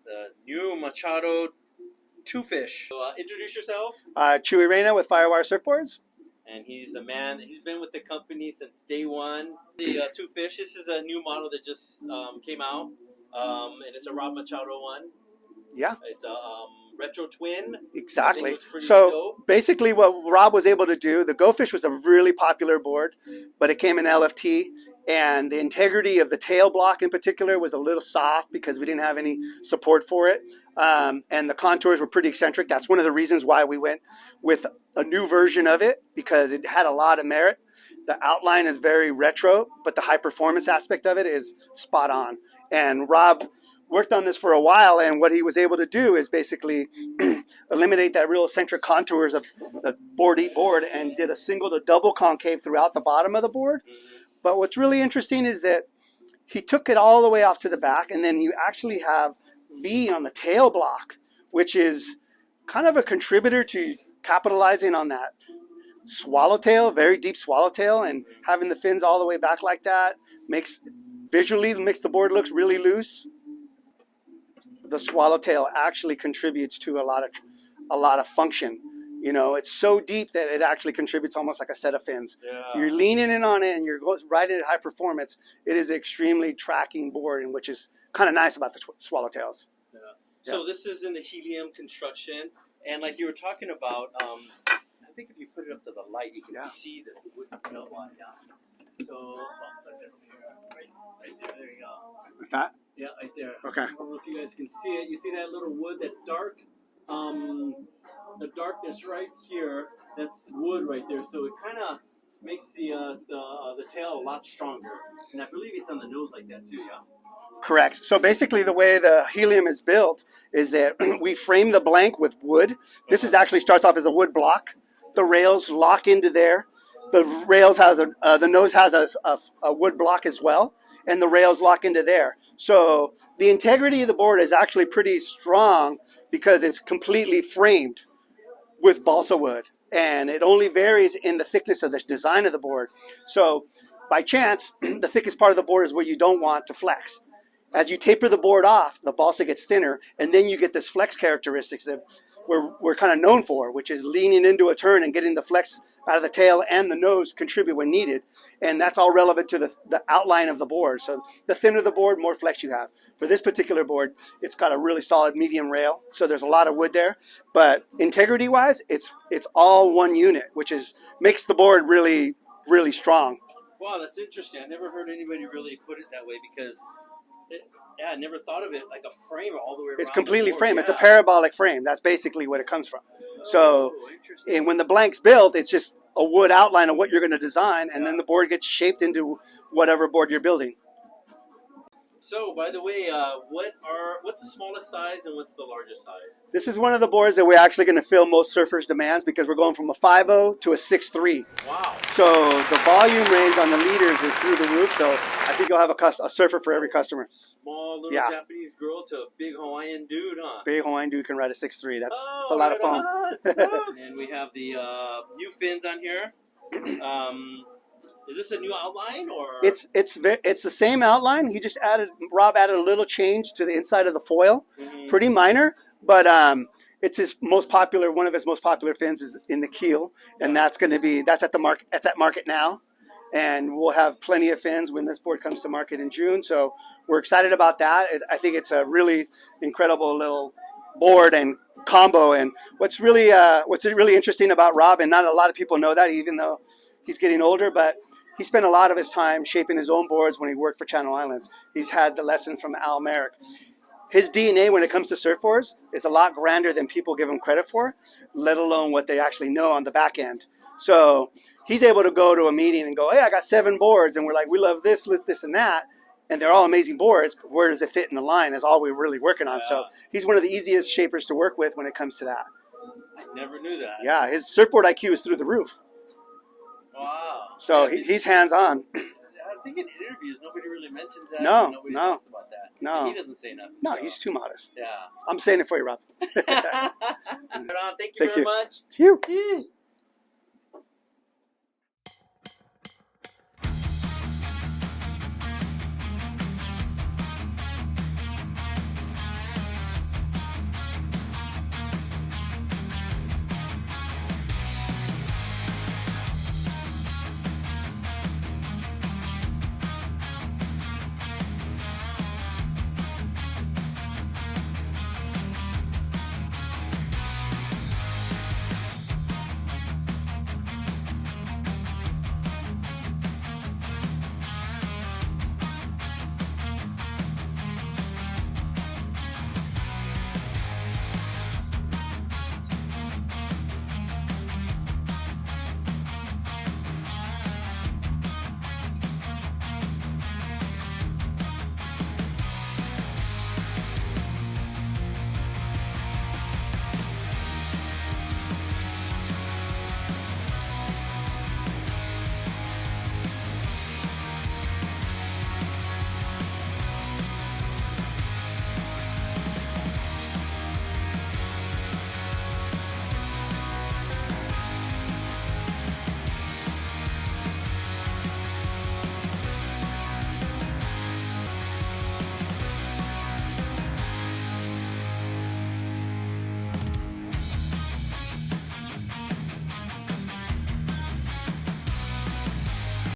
the new Machado Two Fish. So, introduce yourself. Chewy Reyna with Firewire Surfboards. And he's the man. He's been with the company since day one. The Two Fish. This is a new model that just came out, and it's a Rob Machado one. Yeah. It's a retro twin. Exactly. So dope. basically what Rob was able to do, the Go Fish was a really popular board, but it came in LFT, and the integrity of the tail block in particular was a little soft because we didn't have any support for it. And the contours were pretty eccentric. That's one of the reasons why we went with a new version of it, because it had a lot of merit. The outline is very retro, but the high performance aspect of it is spot on. And Rob worked on this for a while, and what he was able to do is basically eliminate that real eccentric contours of the board and did a single to double concave throughout the bottom of the board. But what's really interesting is that he took it all the way off to the back, and then you actually have V on the tail block, which is kind of a contributor to capitalizing on that swallowtail, very deep swallowtail, and having the fins all the way back like that visually makes the board look really loose. The swallowtail actually contributes to a lot of function. You know, it's so deep that it actually contributes almost like a set of fins. Yeah. You're leaning in on it and you're right at high performance. It is an extremely tracking board, and which is kind of nice about the swallowtails. Yeah. So this is in the helium construction, and like you were talking about, I think if you put it up to the light, you can see the wood outline. Yeah. So right there you go. Like that? Yeah, right there. Okay. I don't know if you guys can see it. You see that little wood, that dark, the darkness right here. That's wood right there. So it kind of makes the tail a lot stronger. And I believe it's on the nose like that too. Yeah. Correct. So basically the way the helium is built is that we frame the blank with wood. This actually starts off as a wood block. The rails lock into there. The rails has the nose has a wood block as well, and the rails lock into there. So the integrity of the board is actually pretty strong because it's completely framed with balsa wood, and it only varies in the thickness of the design of the board. So by chance, the thickest part of the board is where you don't want to flex. As you taper the board off, the balsa gets thinner, and then you get this flex characteristics that we're kind of known for, which is leaning into a turn and getting the flex out of the tail and the nose contribute when needed. And that's all relevant to the outline of the board. So the thinner the board, more flex you have. For this particular board, it's got a really solid medium rail, so there's a lot of wood there. But integrity-wise, it's all one unit, which makes the board really, really strong. Wow, that's interesting. I never heard anybody really put it that way because I never thought of it like a frame all the way around. It's completely framed. Yeah. It's a parabolic frame. That's basically what it comes from. So and when the blank's built, it's just a wood outline of what you're going to design, and then the board gets shaped into whatever board you're building. So, by the way, what's the smallest size and what's the largest size? This is one of the boards that we're actually going to fill most surfers' demands because we're going from a 5.0 to a 6.3. Wow. So the volume range on the liters is through the roof, so I think you'll have a surfer for every customer. Small little Japanese girl to a big Hawaiian dude, huh? Big Hawaiian dude can ride a 6.3. That's a lot of fun. And we have the new fins on here. Is this a new outline or? It's the same outline. Rob added a little change to the inside of the foil, pretty minor, but it's one of his most popular fins is in the keel, and that's at the market. It's at market now, and we'll have plenty of fins when this board comes to market in June. So we're excited about that. I think it's a really incredible little board and combo. And what's really interesting about Rob, and not a lot of people know that, even though he's getting older, but he spent a lot of his time shaping his own boards when he worked for Channel Islands. He's had the lesson from Al Merrick. His DNA when it comes to surfboards is a lot grander than people give him credit for, let alone what they actually know on the back end. So he's able to go to a meeting and go, hey, I got 7 boards, and we're like, we love this, and that, and they're all amazing boards, but where does it fit in the line is all we're really working on. So he's one of the easiest shapers to work with when it comes to that. I never knew that. Yeah, his surfboard IQ is through the roof. Wow. So he's hands-on. I think in interviews, nobody really mentions that. No. Talks about that. No. He doesn't say nothing. No, he's too modest. Yeah. I'm saying it for you, Rob. Thank you very much. Phew.